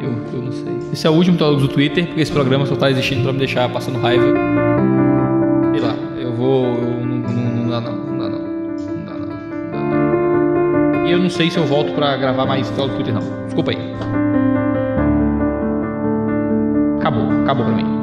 Eu não sei. Esse é o último Teólogos do Twitter, porque esse programa só tá existindo pra me deixar passando raiva. Sei lá, não dá não. E eu não sei se eu volto pra gravar mais Teólogos do Twitter não. Desculpa aí. Acabou pra mim.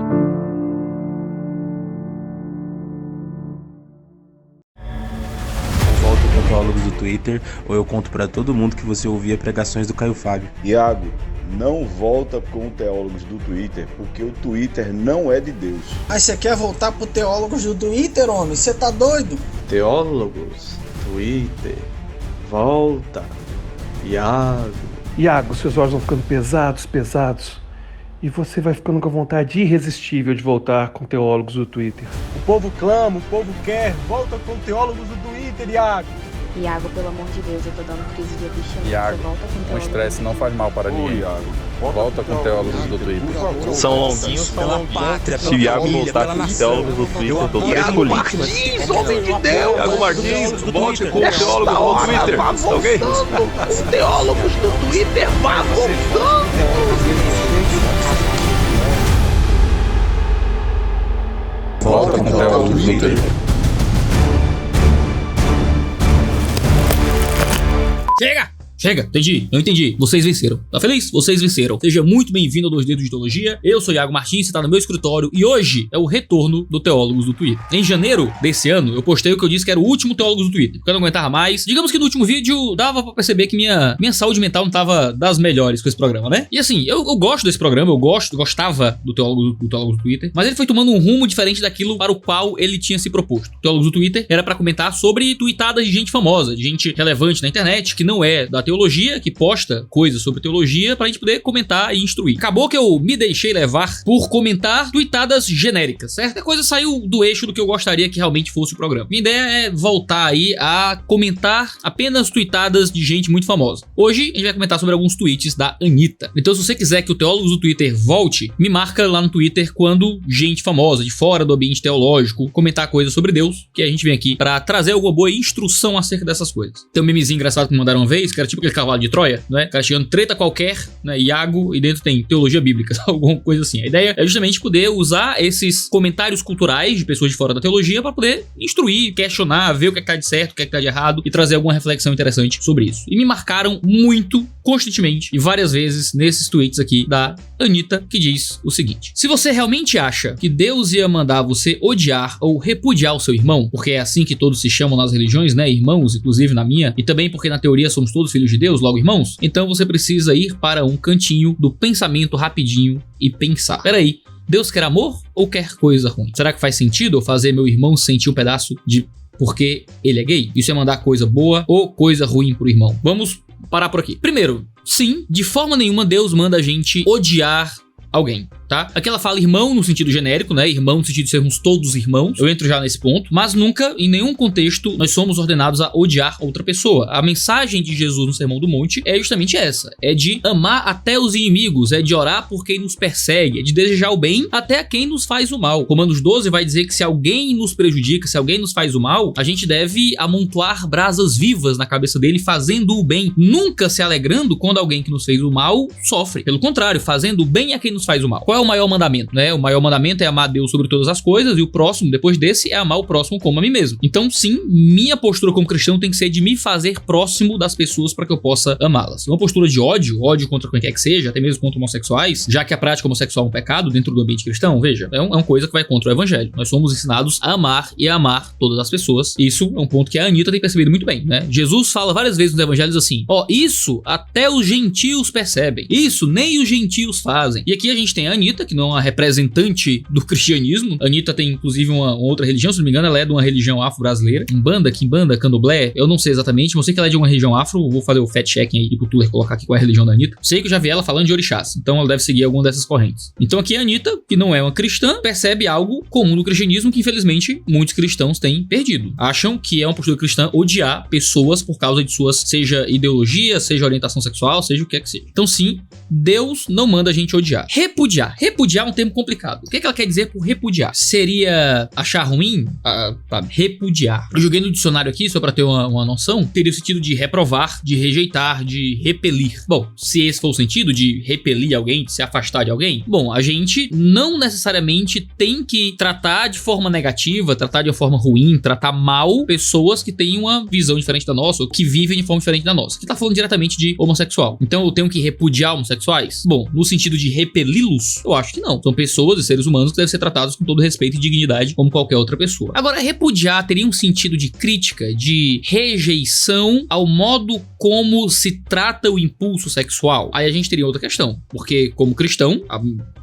Teólogos do Twitter, ou eu conto pra todo mundo que você ouvia pregações do Caio Fábio. Iago, não volta com o Teólogos do Twitter, porque o Twitter não é de Deus. Mas você quer voltar pro Teólogos do Twitter, homem? Você tá doido? Teólogos, Twitter, volta, Iago, seus olhos vão ficando pesados, e você vai ficando com a vontade irresistível de voltar com Teólogos do Twitter. O povo clama, o povo quer, volta com Teólogos do Twitter, Iago. Iago, pelo amor de Deus, eu tô dando crise de adicção. Iago, o estresse não faz mal para ninguém. Iago, volta com Teólogos do Twitter. São longuinhos, são longuinhos. Se o Iago voltar com os Teólogos do Twitter, eu tô Iago Martins, homem de Deus! Iago Martins, volte com os Teólogos do Twitter, tá ok? Os Teólogos do Twitter, vá voltando! Volta com Teólogos do Twitter. Chega, eu entendi, vocês venceram. Tá feliz? Vocês venceram. Seja muito bem-vindo ao 2 Dedos de Teologia. Eu sou Iago Martins, você tá no meu escritório e hoje é o retorno do Teólogos do Twitter. Em janeiro desse ano, eu postei o que eu disse que era o último Teólogos do Twitter, porque eu não aguentava mais. Digamos que no último vídeo dava pra perceber que minha saúde mental não tava das melhores com esse programa, né? E assim, eu gosto desse programa, gostava do Teólogos do Twitter, mas ele foi tomando um rumo diferente daquilo para o qual ele tinha se proposto. O Teólogos do Twitter era pra comentar sobre tweetadas de gente famosa, de gente relevante na internet, que não é da teologia, que posta coisas sobre teologia pra gente poder comentar e instruir. Acabou que eu me deixei levar por comentar tweetadas genéricas, certo? A coisa saiu do eixo do que eu gostaria que realmente fosse o programa. Minha ideia é voltar aí a comentar apenas tweetadas de gente muito famosa. Hoje a gente vai comentar sobre alguns tweets da Anitta. Então se você quiser que o Teólogos do Twitter volte, me marca lá no Twitter quando gente famosa, de fora do ambiente teológico, comentar coisas sobre Deus, que a gente vem aqui pra trazer alguma boa instrução acerca dessas coisas. Tem um memezinho engraçado que me mandaram uma vez, que era tipo aquele cavalo de Troia, né? Cara chegando treta qualquer, né? Iago, e dentro tem teologia bíblica, alguma coisa assim. A ideia é justamente poder usar esses comentários culturais de pessoas de fora da teologia para poder instruir, questionar, ver o que é que tá de certo, o que é que tá de errado e trazer alguma reflexão interessante sobre isso. E me marcaram muito, constantemente e várias vezes nesses tweets aqui da Anitta, que diz o seguinte: se você realmente acha que Deus ia mandar você odiar ou repudiar o seu irmão, porque é assim que todos se chamam nas religiões, né? Irmãos, inclusive na minha, e também porque na teoria somos todos filhos de Deus, logo irmãos, então você precisa ir para um cantinho do pensamento rapidinho e pensar. Peraí, Deus quer amor ou quer coisa ruim? Será que faz sentido eu fazer meu irmão sentir um pedaço de porque ele é gay? Isso é mandar coisa boa ou coisa ruim pro irmão? Vamos parar por aqui. Primeiro, sim, de forma nenhuma Deus manda a gente odiar alguém, tá? Aqui ela fala irmão no sentido genérico, né? Irmão no sentido de sermos todos irmãos. Eu entro já nesse ponto. Mas nunca, em nenhum contexto, nós somos ordenados a odiar outra pessoa. A mensagem de Jesus no Sermão do Monte é justamente essa. É de amar até os inimigos. É de orar por quem nos persegue. É de desejar o bem até a quem nos faz o mal. Romanos 12 vai dizer que se alguém nos prejudica, se alguém nos faz o mal, a gente deve amontoar brasas vivas na cabeça dele fazendo o bem. Nunca se alegrando quando alguém que nos fez o mal sofre. Pelo contrário, fazendo o bem a quem nos faz o mal. Qual é o maior mandamento, né? O maior mandamento é amar Deus sobre todas as coisas e o próximo, depois desse, é amar o próximo como a mim mesmo. Então, sim, minha postura como cristão tem que ser de me fazer próximo das pessoas para que eu possa amá-las. Uma postura de ódio contra quem quer que seja, até mesmo contra homossexuais, já que a prática homossexual é um pecado dentro do ambiente cristão, veja, é uma coisa que vai contra o evangelho. Nós somos ensinados a amar e a amar todas as pessoas. Isso é um ponto que a Anitta tem percebido muito bem, né? Jesus fala várias vezes nos evangelhos assim: isso até os gentios percebem. Isso nem os gentios fazem. E aqui a gente tem a Anitta, que não é uma representante do cristianismo. A Anitta tem inclusive uma outra religião, se não me engano ela é de uma religião afro-brasileira, Kimbanda, Candomblé, eu não sei exatamente, mas eu sei que ela é de uma região afro. Vou fazer o fact-checking aí pro Tuller colocar aqui qual é a religião da Anitta. Sei que eu já vi ela falando de orixás, então ela deve seguir alguma dessas correntes. Então aqui a Anitta, que não é uma cristã, percebe algo comum no cristianismo que infelizmente muitos cristãos têm perdido. Acham que é uma postura cristã odiar pessoas por causa de suas, seja ideologia, seja orientação sexual, seja o que é que seja. Então sim, Deus não manda a gente odiar. Repudiar. repudiar. Repudiar é um termo complicado. O que ela quer dizer por repudiar? Seria achar ruim? Repudiar. Eu joguei no dicionário aqui, só pra ter uma noção. Teria o sentido de reprovar, de rejeitar, de repelir. Bom, se esse for o sentido de repelir alguém, de se afastar de alguém, bom, a gente não necessariamente tem que tratar de forma negativa, tratar de uma forma ruim, tratar mal pessoas que têm uma visão diferente da nossa, ou que vivem de forma diferente da nossa. Que tá falando diretamente de homossexual. Então eu tenho que repudiar homossexuais? Bom, no sentido de repeli-los, eu acho que não. São pessoas e seres humanos que devem ser tratados com todo respeito e dignidade como qualquer outra pessoa. Agora, repudiar teria um sentido de crítica, de rejeição ao modo como se trata o impulso sexual. Aí a gente teria outra questão, porque como cristão,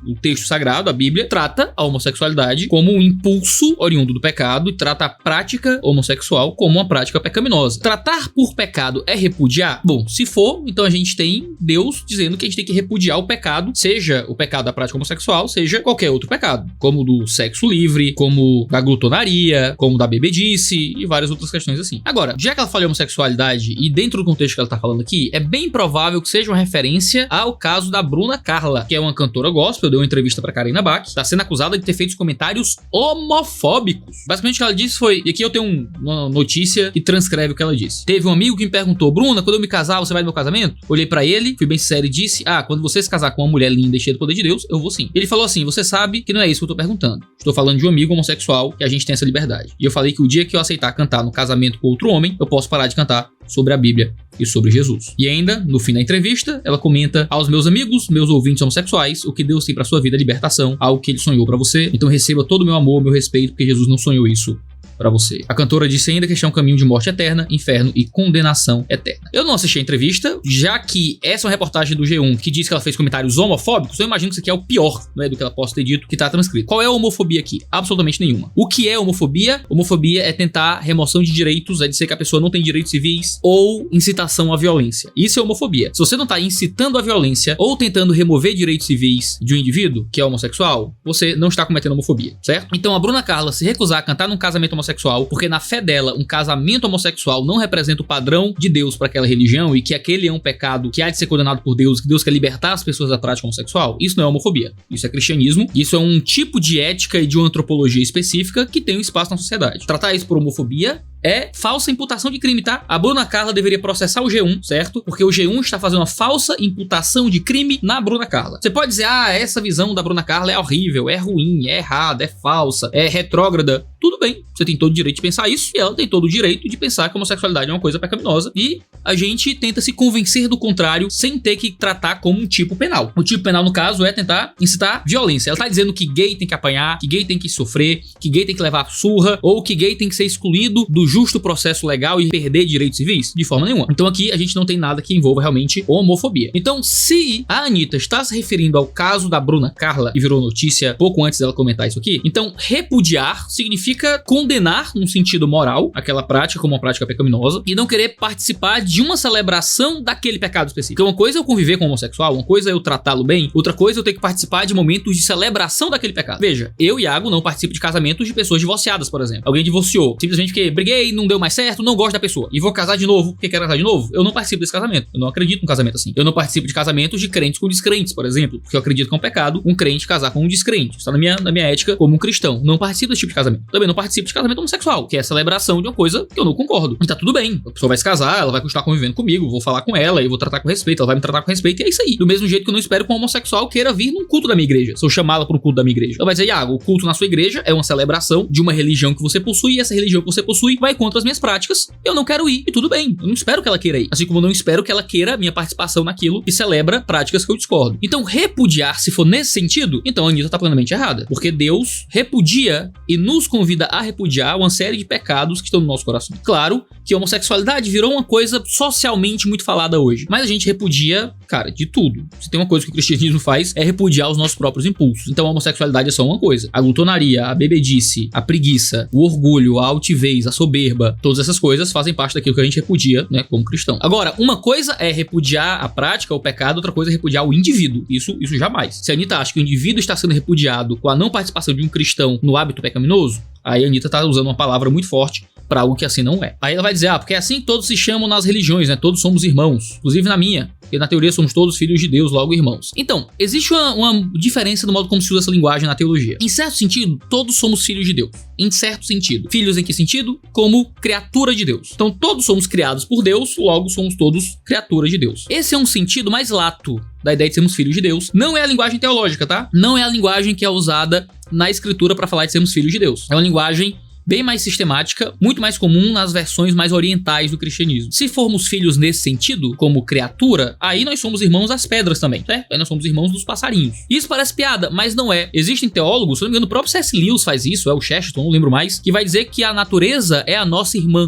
o texto sagrado, a Bíblia, trata a homossexualidade como um impulso oriundo do pecado e trata a prática homossexual como uma prática pecaminosa. Tratar por pecado é repudiar? Bom, se for, então a gente tem Deus dizendo que a gente tem que repudiar o pecado, seja o pecado da prática homossexual, seja qualquer outro pecado, como do sexo livre, como da glutonaria, como da bebedice e várias outras questões assim. Agora, já que ela fala de homossexualidade e dentro do contexto que ela tá falando aqui, é bem provável que seja uma referência ao caso da Bruna Carla, que é uma cantora gospel, deu uma entrevista pra Karina Bach, tá sendo acusada de ter feito comentários homofóbicos. Basicamente o que ela disse foi, e aqui eu tenho uma notícia que transcreve o que ela disse. Teve um amigo que me perguntou: Bruna, quando eu me casar, você vai no meu casamento? Olhei pra ele, fui bem sincero e disse: quando você se casar com uma mulher linda e cheia do poder de Deus, eu vou sim. Ele falou assim: você sabe que não é isso que eu tô perguntando. Estou falando de um amigo homossexual que a gente tem essa liberdade. E eu falei que o dia que eu aceitar cantar no casamento com outro homem, eu posso parar de cantar sobre a Bíblia e sobre Jesus. E ainda, no fim da entrevista, ela comenta: aos meus amigos, meus ouvintes homossexuais, o que Deus tem pra sua vida é libertação, algo que ele sonhou pra você, então receba todo o meu amor, meu respeito, porque Jesus não sonhou isso pra você. A cantora disse ainda que este é um caminho de morte eterna, inferno e condenação eterna. Eu não assisti a entrevista, já que essa é uma reportagem do G1 que diz que ela fez comentários homofóbicos, eu imagino que isso aqui é o pior, do que ela possa ter dito, que tá transcrito. Qual é a homofobia aqui? Absolutamente nenhuma. O que é homofobia? Homofobia é tentar remoção de direitos, é dizer que a pessoa não tem direitos civis ou incitação à violência. Isso é homofobia. Se você não tá incitando a violência ou tentando remover direitos civis de um indivíduo que é homossexual, você não está cometendo homofobia, certo? Então a Bruna Carla se recusar a cantar num casamento homossexual, porque na fé dela um casamento homossexual não representa o padrão de Deus para aquela religião e que aquele é um pecado que há de ser condenado por Deus, que Deus quer libertar as pessoas da prática homossexual, isso não é homofobia, isso é cristianismo, isso é um tipo de ética e de uma antropologia específica que tem um espaço na sociedade. Tratar isso por homofobia é falsa imputação de crime, tá? A Bruna Carla deveria processar o G1, certo? Porque o G1 está fazendo uma falsa imputação de crime na Bruna Carla. Você pode dizer: essa visão da Bruna Carla é horrível, é ruim, é errada, é falsa, é retrógrada. Tudo bem, você tem todo o direito de pensar isso e ela tem todo o direito de pensar que a homossexualidade é uma coisa pecaminosa e a gente tenta se convencer do contrário sem ter que tratar como um tipo penal. O tipo penal, no caso, é tentar incitar violência. Ela tá dizendo que gay tem que apanhar, que gay tem que sofrer, que gay tem que levar surra ou que gay tem que ser excluído do justo processo legal e perder direitos civis? De forma nenhuma. Então aqui a gente não tem nada que envolva realmente homofobia. Então, se a Anitta está se referindo ao caso da Bruna Carla, e virou notícia pouco antes dela comentar isso aqui, então repudiar significa condenar num sentido moral aquela prática como uma prática pecaminosa e não querer participar de uma celebração daquele pecado específico. Então uma coisa é eu conviver com um homossexual, uma coisa é eu tratá-lo bem, outra coisa é eu ter que participar de momentos de celebração daquele pecado. Veja, eu, Iago, não participo de casamentos de pessoas divorciadas, por exemplo. Alguém divorciou, simplesmente porque briguei, não deu mais certo, não gosto da pessoa e vou casar de novo porque quero casar de novo. Eu não participo desse casamento. Eu não acredito num casamento assim. Eu não participo de casamentos de crentes com descrentes, por exemplo, porque eu acredito que é um pecado um crente casar com um descrente. Isso tá na minha ética como um cristão. Não participo desse tipo de casamento. Também não participo de casamento homossexual, que é a celebração de uma coisa que eu não concordo. E tá tudo bem. A pessoa vai se casar, ela vai continuar convivendo comigo, vou falar com ela, eu vou tratar com respeito, ela vai me tratar com respeito e é isso aí. Do mesmo jeito que eu não espero que um homossexual queira vir num culto da minha igreja. Se eu chamá-la para um culto da minha igreja, ela vai dizer: Iago, o culto na sua igreja é uma celebração de uma religião que você possui e essa religião que você possui vai contra as minhas práticas. Eu não quero ir. E tudo bem. Eu não espero que ela queira ir. Assim como eu não espero que ela queira a minha participação naquilo que celebra práticas que eu discordo. Então, repudiar, se for nesse sentido, então a Anitta tá plenamente errada. Porque Deus repudia e nos convida a repudiar uma série de pecados que estão no nosso coração. Claro que a homossexualidade virou uma coisa socialmente muito falada hoje. Mas a gente repudia, cara, de tudo. Se tem uma coisa que o cristianismo faz, é repudiar os nossos próprios impulsos. Então a homossexualidade é só uma coisa. A glutonaria, a bebedice, a preguiça, o orgulho, a altivez, a soberba, todas essas coisas fazem parte daquilo que a gente repudia, né, como cristão. Agora, uma coisa é repudiar a prática, o pecado, outra coisa é repudiar o indivíduo. Isso jamais. Se a Anitta acha que o indivíduo está sendo repudiado com a não participação de um cristão no hábito pecaminoso, aí a Anitta tá usando uma palavra muito forte pra algo que assim não é. Aí ela vai dizer: porque é assim que todos se chamam nas religiões, né? Todos somos irmãos, inclusive na minha. Porque na teoria somos todos filhos de Deus, logo irmãos. Então, existe uma diferença no modo como se usa essa linguagem na teologia. Em certo sentido, todos somos filhos de Deus. Em certo sentido. Filhos em que sentido? Como criatura de Deus. Então, todos somos criados por Deus, logo somos todos criaturas de Deus. Esse é um sentido mais lato da ideia de sermos filhos de Deus. Não é a linguagem teológica, tá? Não é a linguagem que é usada na escritura para falar de sermos filhos de Deus. É uma linguagem bem mais sistemática, muito mais comum nas versões mais orientais do cristianismo. Se formos filhos nesse sentido, como criatura, aí nós somos irmãos das pedras também, certo? Aí nós somos irmãos dos passarinhos. Isso parece piada, mas não é. Existem teólogos, se não me engano, o próprio C.S. Lewis faz isso, é o Chesterton, não lembro mais, que vai dizer que a natureza é a nossa irmã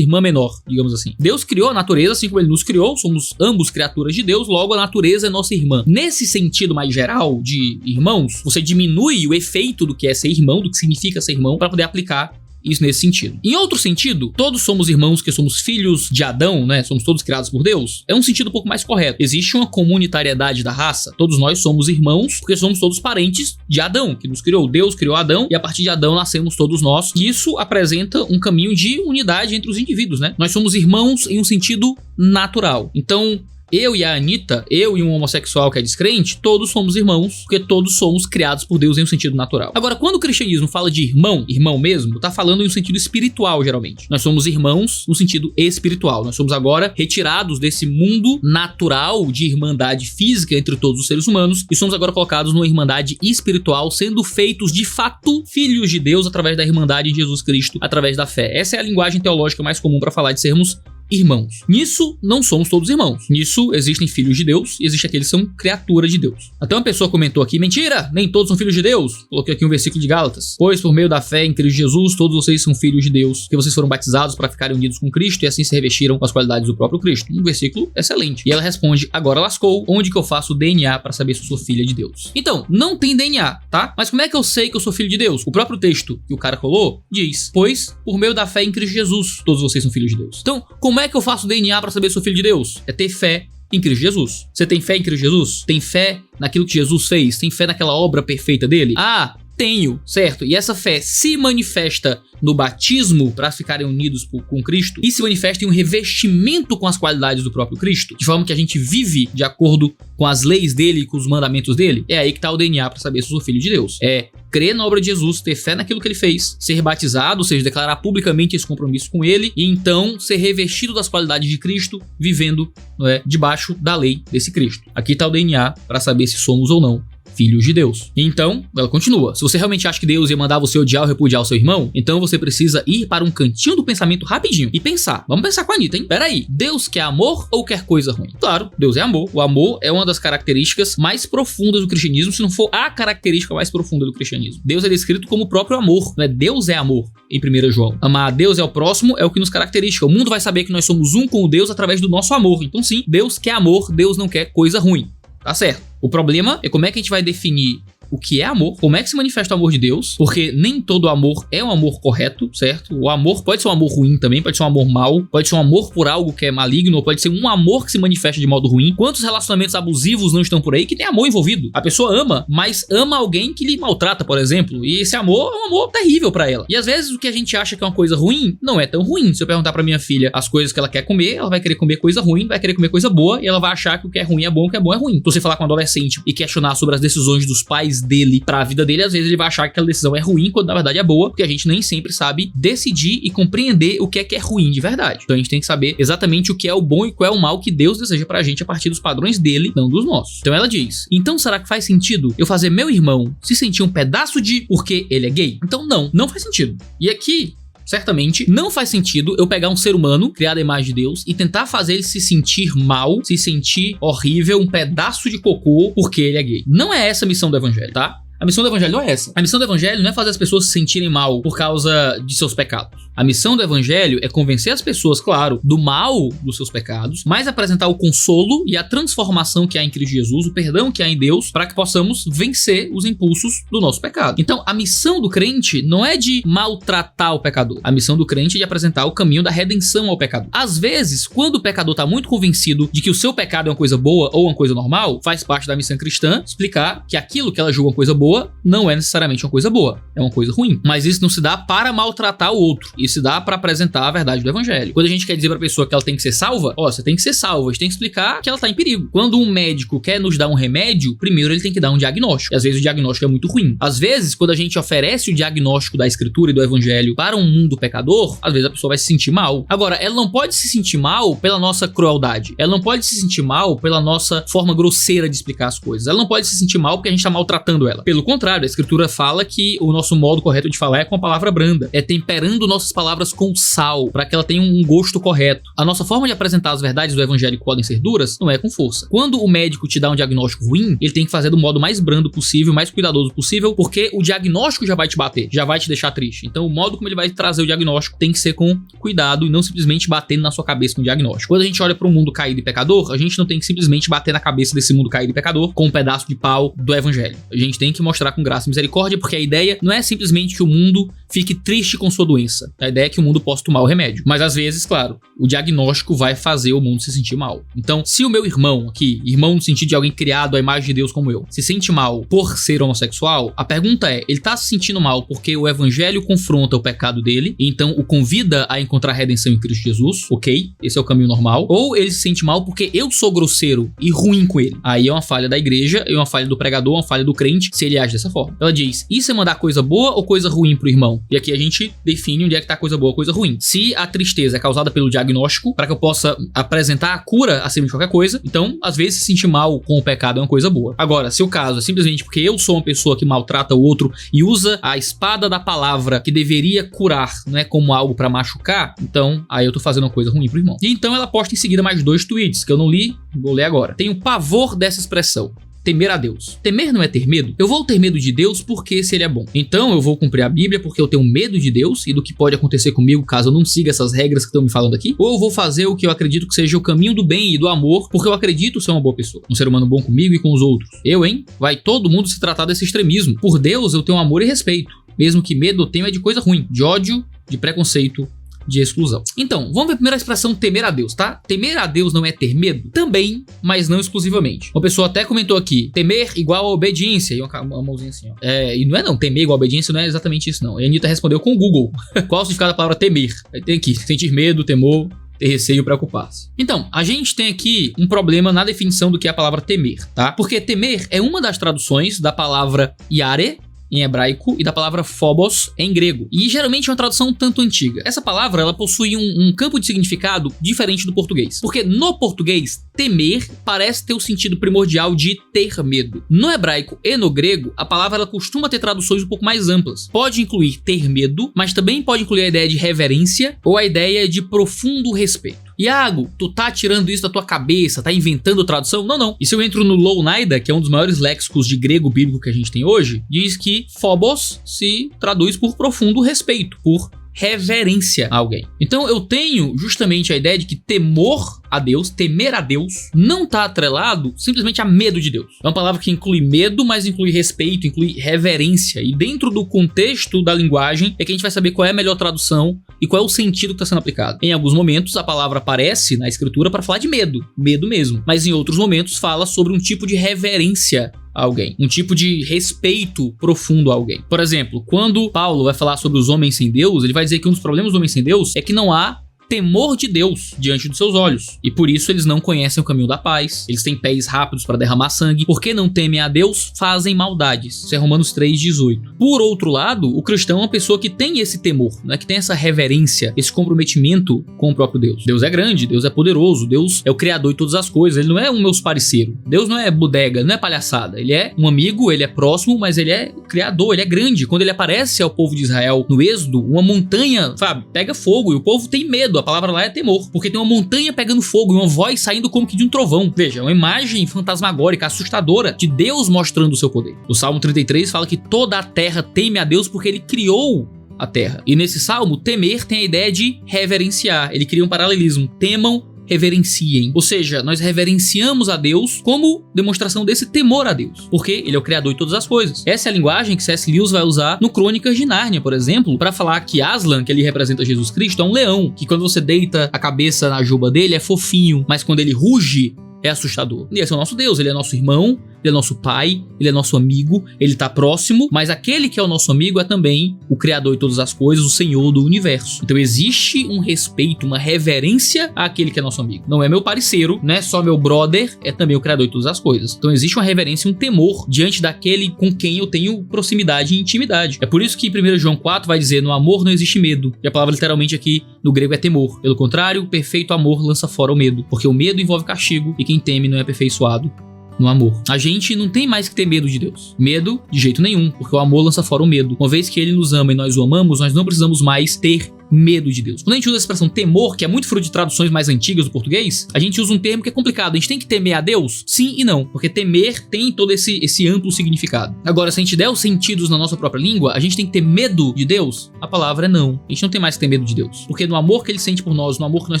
menor, digamos assim. Deus criou a natureza, assim como ele nos criou, somos ambos criaturas de Deus, logo a natureza é nossa irmã. Nesse sentido mais geral de irmãos, você diminui o efeito do que é ser irmão, do que significa ser irmão, para poder aplicar isso nesse sentido. Em outro sentido, todos somos irmãos, que somos filhos de Adão, né? Somos todos criados por Deus. É um sentido um pouco mais correto. Existe uma comunitariedade da raça. Todos nós somos irmãos, porque somos todos parentes de Adão, que nos criou. Deus criou Adão, e a partir de Adão nascemos todos nós. E isso apresenta um caminho de unidade entre os indivíduos, né? Nós somos irmãos em um sentido natural. Então, eu e a Anitta, eu e um homossexual que é descrente, todos somos irmãos, porque todos somos criados por Deus em um sentido natural. Agora, quando o cristianismo fala de irmão mesmo, tá falando em um sentido espiritual, geralmente. Nós somos irmãos no sentido espiritual. Nós somos agora retirados desse mundo natural de irmandade física entre todos os seres humanos e somos agora colocados numa irmandade espiritual, sendo feitos de fato filhos de Deus através da irmandade de Jesus Cristo, através da fé. Essa é a linguagem teológica mais comum para falar de sermos irmãos. Nisso, não somos todos irmãos. Nisso, existem filhos de Deus e existe aqueles que são criaturas de Deus. Até uma pessoa comentou aqui, mentira, nem todos são filhos de Deus. Coloquei aqui um versículo de Gálatas. Pois por meio da fé em Cristo Jesus, todos vocês são filhos de Deus, porque vocês foram batizados para ficarem unidos com Cristo e assim se revestiram com as qualidades do próprio Cristo. Um versículo excelente. E ela responde, agora lascou, onde que eu faço o DNA para saber se eu sou filha de Deus? Então, não tem DNA, tá? Mas como é que eu sei que eu sou filho de Deus? O próprio texto que o cara colou diz, pois por meio da fé em Cristo Jesus, todos vocês são filhos de Deus. Então, como é que eu faço DNA para saber se sou filho de Deus? É ter fé em Cristo Jesus. Você tem fé em Cristo Jesus? Tem fé naquilo que Jesus fez? Tem fé naquela obra perfeita dele? Ah, tenho, certo? E essa fé se manifesta no batismo para ficarem unidos com Cristo e se manifesta em um revestimento com as qualidades do próprio Cristo, de forma que a gente vive de acordo com as leis dele e com os mandamentos dele. É aí que tá o DNA para saber se eu sou filho de Deus. É crer na obra de Jesus, ter fé naquilo que ele fez, ser batizado, ou seja, declarar publicamente esse compromisso com ele e então ser revestido das qualidades de Cristo, vivendo, não é, debaixo da lei desse Cristo. Aqui tá o DNA para saber se somos ou não filhos de Deus. Então, ela continua. Se você realmente acha que Deus ia mandar você odiar ou repudiar o seu irmão, então você precisa ir para um cantinho do pensamento rapidinho e pensar. Vamos pensar com a Anitta, hein? Peraí, Deus quer amor ou quer coisa ruim? Claro, Deus é amor. O amor é uma das características mais profundas do cristianismo, se não for a característica mais profunda do cristianismo. Deus é descrito como o próprio amor, né? Deus é amor, em 1 João. Amar a Deus é o próximo, é o que nos caracteriza. O mundo vai saber que nós somos um com o Deus através do nosso amor. Então sim, Deus quer amor, Deus não quer coisa ruim. Tá certo. O problema é como é que a gente vai definir o que é amor, como é que se manifesta o amor de Deus, porque nem todo amor é um amor correto, certo? O amor pode ser um amor ruim também, pode ser um amor mau, pode ser um amor por algo que é maligno, ou pode ser um amor que se manifesta de modo ruim. Quantos relacionamentos abusivos não estão por aí que tem amor envolvido? A pessoa ama, mas ama alguém que lhe maltrata, por exemplo, e esse amor é um amor terrível pra ela. E às vezes o que a gente acha que é uma coisa ruim, não é tão ruim. Se eu perguntar pra minha filha as coisas que ela quer comer, ela vai querer comer coisa ruim, vai querer comer coisa boa, e ela vai achar que o que é ruim é bom, o que é bom é ruim. Se você falar com um adolescente e questionar sobre as decisões dos pais dele pra vida dele, às vezes ele vai achar que aquela decisão é ruim, quando na verdade é boa, porque a gente nem sempre sabe decidir e compreender o que é ruim de verdade. Então a gente tem que saber exatamente o que é o bom e qual é o mal que Deus deseja pra gente a partir dos padrões dele, não dos nossos. Então ela diz, então será que faz sentido eu fazer meu irmão se sentir um pedaço de porque ele é gay? Então não faz sentido. E aqui, certamente, não faz sentido eu pegar um ser humano, criado à imagem de Deus, e tentar fazer ele se sentir mal, se sentir horrível, um pedaço de cocô, porque ele é gay. Não é essa a missão do evangelho, tá? A missão do evangelho não é essa. A missão do evangelho não é fazer as pessoas se sentirem mal por causa de seus pecados. A missão do evangelho é convencer as pessoas, claro, do mal dos seus pecados, mas apresentar o consolo e a transformação que há em Cristo Jesus, o perdão que há em Deus, para que possamos vencer os impulsos do nosso pecado. Então, a missão do crente não é de maltratar o pecador. A missão do crente é de apresentar o caminho da redenção ao pecador. Às vezes, quando o pecador está muito convencido de que o seu pecado é uma coisa boa ou uma coisa normal, faz parte da missão cristã explicar que aquilo que ela julga uma coisa boa boa não é necessariamente uma coisa boa, é uma coisa ruim. Mas isso não se dá para maltratar o outro, isso se dá para apresentar a verdade do evangelho. Quando a gente quer dizer pra pessoa que ela tem que ser salva, você tem que ser salva, a gente tem que explicar que ela tá em perigo. Quando um médico quer nos dar um remédio, primeiro ele tem que dar um diagnóstico, e às vezes o diagnóstico é muito ruim. Às vezes, quando a gente oferece o diagnóstico da escritura e do evangelho para um mundo pecador, às vezes a pessoa vai se sentir mal. Agora, ela não pode se sentir mal pela nossa crueldade, ela não pode se sentir mal pela nossa forma grosseira de explicar as coisas, ela não pode se sentir mal porque a gente tá maltratando ela. Pelo contrário, a escritura fala que o nosso modo correto de falar é com a palavra branda, é temperando nossas palavras com sal, para que ela tenha um gosto correto. A nossa forma de apresentar as verdades do evangelho que podem ser duras, não é com força. Quando o médico te dá um diagnóstico ruim, ele tem que fazer do modo mais brando possível, mais cuidadoso possível, porque o diagnóstico já vai te bater, já vai te deixar triste. Então o modo como ele vai trazer o diagnóstico tem que ser com cuidado e não simplesmente batendo na sua cabeça com o diagnóstico. Quando a gente olha para um mundo caído e pecador, a gente não tem que simplesmente bater na cabeça desse mundo caído e pecador com um pedaço de pau do evangelho. A gente tem que mostrar com graça e misericórdia, porque a ideia não é simplesmente que o mundo fique triste com sua doença. A ideia é que o mundo possa tomar o remédio. Mas às vezes, claro, o diagnóstico vai fazer o mundo se sentir mal. Então, se o meu irmão aqui, irmão no sentido de alguém criado à imagem de Deus como eu, se sente mal por ser homossexual, a pergunta é, ele tá se sentindo mal porque o evangelho confronta o pecado dele, e então o convida a encontrar redenção em Cristo Jesus, ok? Esse é o caminho normal. Ou ele se sente mal porque eu sou grosseiro e ruim com ele. Aí é uma falha da igreja, é uma falha do pregador, uma falha do crente, se ele age dessa forma. Ela diz, isso é mandar coisa boa ou coisa ruim pro irmão? E aqui a gente define onde é que tá coisa boa ou coisa ruim. Se a tristeza é causada pelo diagnóstico, para que eu possa apresentar a cura acima de qualquer coisa, então, às vezes, se sentir mal com o pecado é uma coisa boa. Agora, se o caso é simplesmente porque eu sou uma pessoa que maltrata o outro e usa a espada da palavra que deveria curar, não é como algo para machucar, então, aí eu tô fazendo uma coisa ruim pro irmão. E então ela posta em seguida mais 2 tweets, que eu não li, vou ler agora. Tenho pavor dessa expressão. Temer a Deus. Temer não é ter medo? Eu vou ter medo de Deus porque se ele é bom. Então eu vou cumprir a Bíblia porque eu tenho medo de Deus e do que pode acontecer comigo caso eu não siga essas regras que estão me falando aqui. Ou eu vou fazer o que eu acredito que seja o caminho do bem e do amor porque eu acredito ser uma boa pessoa. Um ser humano bom comigo e com os outros. Eu, hein? Vai todo mundo se tratar desse extremismo. Por Deus eu tenho amor e respeito. Mesmo que medo eu tenho é de coisa ruim. De ódio, de preconceito, de exclusão. Então, vamos ver primeiro a expressão temer a Deus, tá? Temer a Deus não é ter medo? Também, mas não exclusivamente. Uma pessoa até comentou aqui, temer igual a obediência. E uma mãozinha assim, ó. E não é não, temer igual a obediência não é exatamente isso não. E a Anitta respondeu com o Google. Qual o significado da palavra temer? Aí tem aqui, sentir medo, temor, ter receio, preocupar-se. Então, a gente tem aqui um problema na definição do que é a palavra temer, tá? Porque temer é uma das traduções da palavra yare, em hebraico, e da palavra phobos em grego. E geralmente é uma tradução um tanto antiga. Essa palavra, ela possui um campo de significado diferente do português. Porque no português, temer parece ter o sentido primordial de ter medo. No hebraico e no grego, a palavra ela costuma ter traduções um pouco mais amplas. Pode incluir ter medo, mas também pode incluir a ideia de reverência ou a ideia de profundo respeito. Iago, tu tá tirando isso da tua cabeça, tá inventando tradução? Não, não. E se eu entro no Lounaida, que é um dos maiores léxicos de grego bíblico que a gente tem hoje, diz que phobos se traduz por profundo respeito, por reverência a alguém. Então eu tenho justamente a ideia de que temor a Deus, temer a Deus, não está atrelado simplesmente a medo de Deus. É uma palavra que inclui medo, mas inclui respeito, inclui reverência. E dentro do contexto da linguagem é que a gente vai saber qual é a melhor tradução e qual é o sentido que está sendo aplicado. Em alguns momentos a palavra aparece na escritura para falar de medo mesmo. Mas em outros momentos fala sobre um tipo de reverência a alguém, um tipo de respeito profundo a alguém. Por exemplo, quando Paulo vai falar sobre os homens sem Deus, ele vai dizer que um dos problemas dos homens sem Deus é que não há temor de Deus diante dos seus olhos, e por isso eles não conhecem o caminho da paz, eles têm pés rápidos para derramar sangue, porque não temem a Deus, fazem maldades. Isso é Romanos 3,18. Por outro lado, o cristão é uma pessoa que tem esse temor, né? Que tem essa reverência, esse comprometimento com o próprio Deus. Deus é grande, Deus é poderoso, Deus é o criador de todas as coisas, ele não é um meus parceiro, Deus não é bodega, não é palhaçada, ele é um amigo, ele é próximo, mas ele é criador, ele é grande. Quando ele aparece ao povo de Israel no Êxodo, uma montanha, sabe, pega fogo e o povo tem medo. A palavra lá é temor, porque tem uma montanha pegando fogo e uma voz saindo como que de um trovão. Veja, é uma imagem fantasmagórica, assustadora, de Deus mostrando o seu poder. O Salmo 33 fala que toda a terra teme a Deus porque ele criou a terra. E nesse salmo, temer tem a ideia de reverenciar. Ele cria um paralelismo. Temam, reverenciem. Ou seja, nós reverenciamos a Deus como demonstração desse temor a Deus, porque ele é o criador de todas as coisas. Essa é a linguagem que C.S. Lewis vai usar no Crônicas de Nárnia, por exemplo, para falar que Aslan, que ele representa Jesus Cristo, é um leão, que quando você deita a cabeça na juba dele é fofinho, mas quando ele ruge, é assustador. E esse é o nosso Deus, ele é nosso irmão, ele é nosso pai, ele é nosso amigo, ele tá próximo, mas aquele que é o nosso amigo é também o Criador de todas as coisas, o Senhor do universo. Então existe um respeito, uma reverência àquele que é nosso amigo. Não é meu parceiro, não é só meu brother, é também o Criador de todas as coisas. Então existe uma reverência e um temor diante daquele com quem eu tenho proximidade e intimidade. É por isso que 1 João 4 vai dizer, no amor não existe medo. E a palavra literalmente aqui no grego é temor. Pelo contrário, o perfeito amor lança fora o medo, porque o medo envolve castigo e quem teme não é aperfeiçoado no amor. A gente não tem mais que ter medo de Deus. Medo de jeito nenhum, porque o amor lança fora o medo. Uma vez que ele nos ama e nós o amamos, nós não precisamos mais ter medo de Deus. Quando a gente usa a expressão temor, que é muito fruto de traduções mais antigas do português, a gente usa um termo que é complicado. A gente tem que temer a Deus? Sim e não, porque temer tem todo esse amplo significado. Agora, se a gente der os sentidos na nossa própria língua, a gente tem que ter medo de Deus? A palavra é não. A gente não tem mais que ter medo de Deus. Porque no amor que ele sente por nós, no amor que nós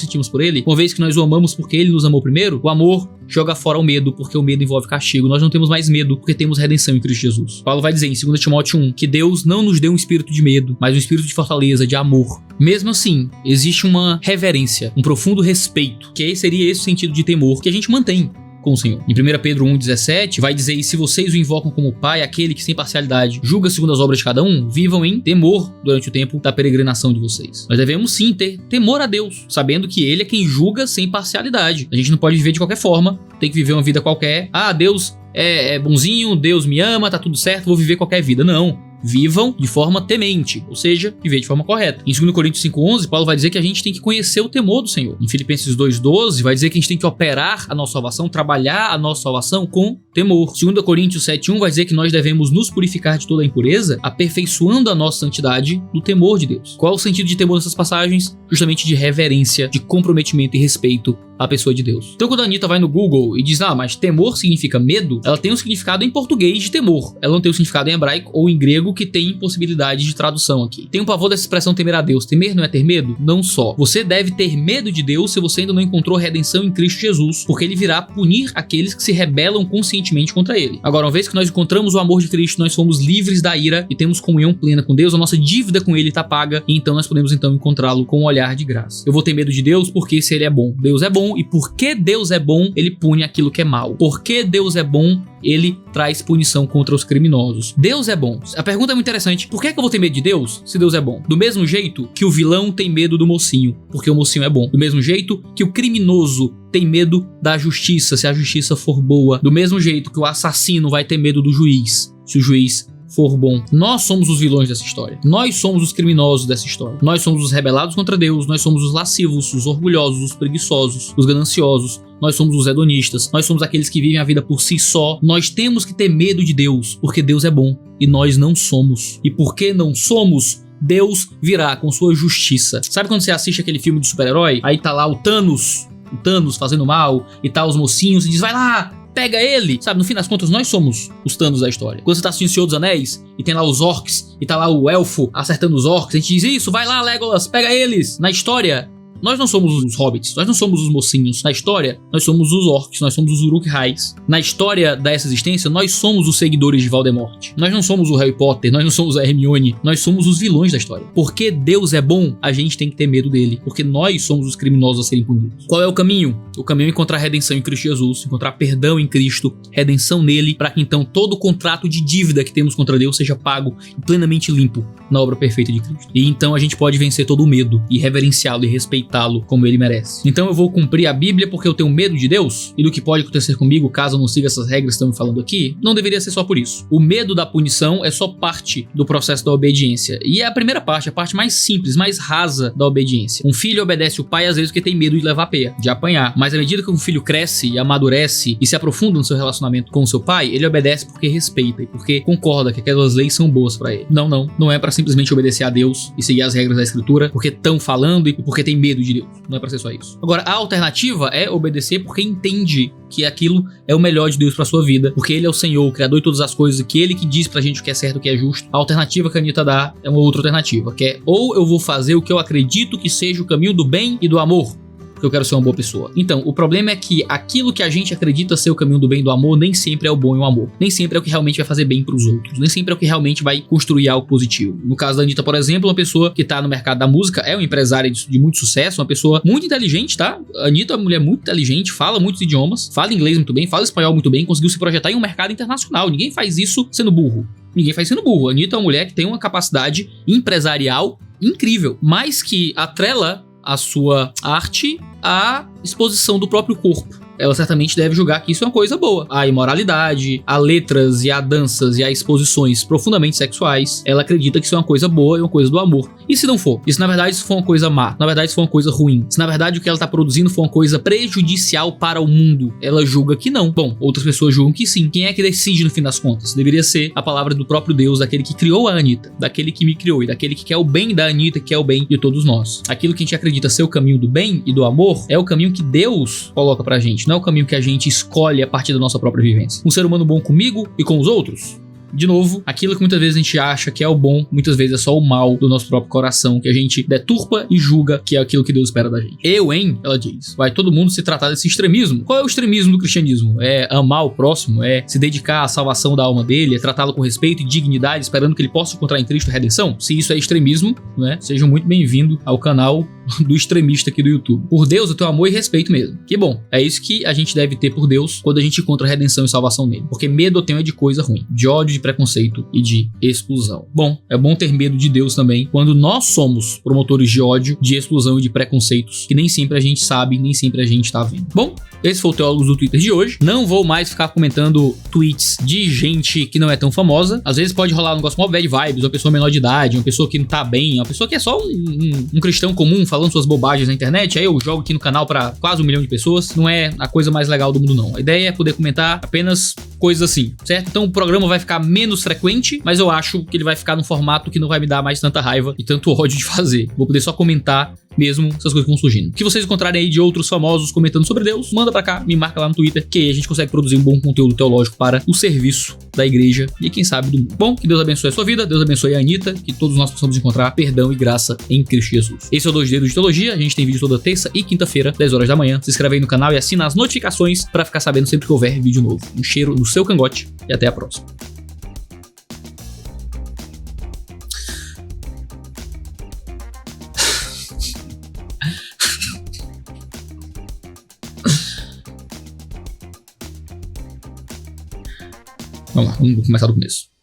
sentimos por ele, uma vez que nós o amamos porque ele nos amou primeiro, o amor joga fora o medo, porque o medo envolve castigo. Nós não temos mais medo, porque temos redenção em Cristo Jesus. Paulo vai dizer em 2 Timóteo 1 que Deus não nos deu um espírito de medo, mas um espírito de fortaleza, de amor. Mesmo assim, existe uma reverência, um profundo respeito, que seria esse sentido de temor que a gente mantém com o Senhor. Em 1 Pedro 1,17 vai dizer, e se vocês o invocam como Pai, aquele que sem parcialidade julga segundo as obras de cada um, vivam em temor durante o tempo da peregrinação de vocês. Nós devemos sim ter temor a Deus, sabendo que ele é quem julga sem parcialidade. A gente não pode viver de qualquer forma, tem que viver uma vida qualquer. Ah, Deus é bonzinho, Deus me ama, tá tudo certo, vou viver qualquer vida. Não. Vivam de forma temente, ou seja, viver de forma correta. Em 2 Coríntios 5,11, Paulo vai dizer que a gente tem que conhecer o temor do Senhor. Em Filipenses 2,12, vai dizer que a gente tem que operar a nossa salvação, trabalhar a nossa salvação com temor. 2 Coríntios 7,1 vai dizer que nós devemos nos purificar de toda a impureza, aperfeiçoando a nossa santidade no temor de Deus. Qual é o sentido de temor nessas passagens? Justamente de reverência, de comprometimento e respeito à pessoa de Deus. Então quando a Anitta vai no Google e diz, mas temor significa medo, ela tem um significado em português de temor. Ela não tem um significado em hebraico ou em grego que tem possibilidade de tradução aqui. Tem um pavor dessa expressão temer a Deus. Temer não é ter medo? Não só. Você deve ter medo de Deus se você ainda não encontrou redenção em Cristo Jesus, porque ele virá punir aqueles que se rebelam conscientemente contra ele. Agora, uma vez que nós encontramos o amor de Cristo, nós fomos livres da ira e temos comunhão plena com Deus, a nossa dívida com ele está paga e então nós podemos encontrá-lo com um olhar de graça. Eu vou ter medo de Deus porque se ele é bom. Deus é bom e porque Deus é bom, ele pune aquilo que é mal. Porque Deus é bom, ele traz punição contra os criminosos. Deus é bom. A pergunta é muito interessante. Por que eu vou ter medo de Deus se Deus é bom? Do mesmo jeito que o vilão tem medo do mocinho, porque o mocinho é bom. Do mesmo jeito que o criminoso tem medo da justiça, se a justiça for boa. Do mesmo jeito que o assassino vai ter medo do juiz, se o juiz for bom. Nós somos os vilões dessa história. Nós somos os criminosos dessa história. Nós somos os rebelados contra Deus. Nós somos os lascivos, os orgulhosos, os preguiçosos, os gananciosos. Nós somos os hedonistas. Nós somos aqueles que vivem a vida por si só. Nós temos que ter medo de Deus, porque Deus é bom e nós não somos. E porque não somos, Deus virá com sua justiça. Sabe quando você assiste aquele filme de super-herói? Aí tá lá o Thanos fazendo mal e tá os mocinhos e diz, vai lá, pega ele, sabe? No fim das contas, nós somos os Thanos da história. Quando você tá assistindo O Senhor dos Anéis e tem lá os orcs e tá lá o elfo acertando os orcs, a gente diz isso, vai lá, Legolas, pega eles. Na história, nós não somos os hobbits, nós não somos os mocinhos. Na história, nós somos os orcs, nós somos os Uruk-hais. Na história dessa existência, nós somos os seguidores de Voldemort. Nós não somos o Harry Potter, nós não somos a Hermione, nós somos os vilões da história. Porque Deus é bom, a gente tem que ter medo dele, porque nós somos os criminosos a serem punidos. Qual é o caminho? O caminho é encontrar redenção em Cristo Jesus, encontrar perdão em Cristo, redenção nele, para que então todo o contrato de dívida que temos contra Deus seja pago e plenamente limpo na obra perfeita de Cristo. E então a gente pode vencer todo o medo e reverenciá-lo e respeitá-lo como ele merece. Então eu vou cumprir a Bíblia porque eu tenho medo de Deus e do que pode acontecer comigo caso eu não siga essas regras que estão me falando aqui? Não deveria ser só por isso. O medo da punição é só parte do processo da obediência. E é a primeira parte, a parte mais simples, mais rasa da obediência. Um filho obedece o pai às vezes porque tem medo de levar peia, de apanhar. Mas à medida que um filho cresce e amadurece e se aprofunda no seu relacionamento com o seu pai, ele obedece porque respeita e porque concorda que aquelas leis são boas pra ele. Não é pra simplesmente obedecer a Deus e seguir as regras da escritura porque estão falando e porque tem medo de Deus. Não é pra ser só isso. Agora, a alternativa é obedecer porque entende que aquilo é o melhor de Deus pra sua vida, porque ele é o Senhor, o Criador de todas as coisas, que ele que diz pra gente o que é certo, o que é justo. A alternativa que a Anitta dá é uma outra alternativa, que é ou eu vou fazer o que eu acredito que seja o caminho do bem e do amor, porque eu quero ser uma boa pessoa. Então, o problema é que aquilo que a gente acredita ser o caminho do bem e do amor, nem sempre é o bom e o amor. Nem sempre é o que realmente vai fazer bem pros outros. Nem sempre é o que realmente vai construir algo positivo. No caso da Anitta, por exemplo, uma pessoa que tá no mercado da música, é uma empresária de muito sucesso, uma pessoa muito inteligente, tá? A Anitta é uma mulher muito inteligente, fala muitos idiomas, fala inglês muito bem, fala espanhol muito bem, conseguiu se projetar em um mercado internacional. Ninguém faz isso sendo burro. Ninguém faz sendo burro. A Anitta é uma mulher que tem uma capacidade empresarial incrível, mas que atrela a sua arte à exposição do próprio corpo. Ela certamente deve julgar que isso é uma coisa boa. A imoralidade, a letras e a danças e a exposições profundamente sexuais, ela acredita que isso é uma coisa boa e uma coisa do amor. E se não for? E se na verdade isso for uma coisa má? Na verdade isso for uma coisa ruim? Se na verdade o que ela tá produzindo for uma coisa prejudicial para o mundo? Ela julga que não. Bom, outras pessoas julgam que sim. Quem é que decide no fim das contas? Deveria ser a palavra do próprio Deus, daquele que criou a Anitta, daquele que me criou e daquele que quer o bem da Anitta, que quer o bem de todos nós. Aquilo que a gente acredita ser o caminho do bem e do amor é o caminho que Deus coloca pra gente. Não é o caminho que a gente escolhe a partir da nossa própria vivência. Um ser humano bom comigo e com os outros? De novo, aquilo que muitas vezes a gente acha que é o bom, muitas vezes é só o mal do nosso próprio coração, que a gente deturpa e julga que é aquilo que Deus espera da gente. Ela diz, vai todo mundo se tratar desse extremismo. Qual é o extremismo do cristianismo? É amar o próximo? É se dedicar à salvação da alma dele? É tratá-lo com respeito e dignidade, esperando que ele possa encontrar em Cristo a redenção? Se isso é extremismo, né? Sejam muito bem-vindos ao canal do extremista aqui do YouTube. Por Deus, eu tenho amor e respeito mesmo. Que bom, é isso que a gente deve ter por Deus quando a gente encontra redenção e salvação nele. Porque medo eu tenho é de coisa ruim, de ódio, de preconceito e de exclusão. Bom, é bom ter medo de Deus também quando nós somos promotores de ódio, de exclusão e de preconceitos que nem sempre a gente sabe, nem sempre a gente tá vendo. Bom, esse foi o Teólogos do Twitter de hoje. Não vou mais ficar comentando tweets de gente que não é tão famosa. Às vezes pode rolar um negócio mó bad vibes, uma pessoa menor de idade, uma pessoa que não tá bem, uma pessoa que é só um cristão comum falando suas bobagens na internet. Aí eu jogo aqui no canal pra quase 1 milhão de pessoas. Não é a coisa mais legal do mundo, não. A ideia é poder comentar apenas coisas assim, certo? Então o programa vai ficar menos frequente, mas eu acho que ele vai ficar num formato que não vai me dar mais tanta raiva e tanto ódio de fazer. Vou poder só comentar mesmo essas coisas que vão surgindo. O que vocês encontrarem aí de outros famosos comentando sobre Deus, manda pra cá, me marca lá no Twitter, que aí a gente consegue produzir um bom conteúdo teológico para o serviço da igreja e quem sabe do mundo. Bom, que Deus abençoe a sua vida, Deus abençoe a Anitta, que todos nós possamos encontrar perdão e graça em Cristo Jesus. Esse é o 2 Dedos de Teologia, a gente tem vídeo toda terça e quinta-feira, 10 horas da manhã. Se inscreve aí no canal e assina as notificações pra ficar sabendo sempre que houver vídeo novo. Um cheiro no seu cangote e até a próxima. Vamos lá, vamos começar do começo.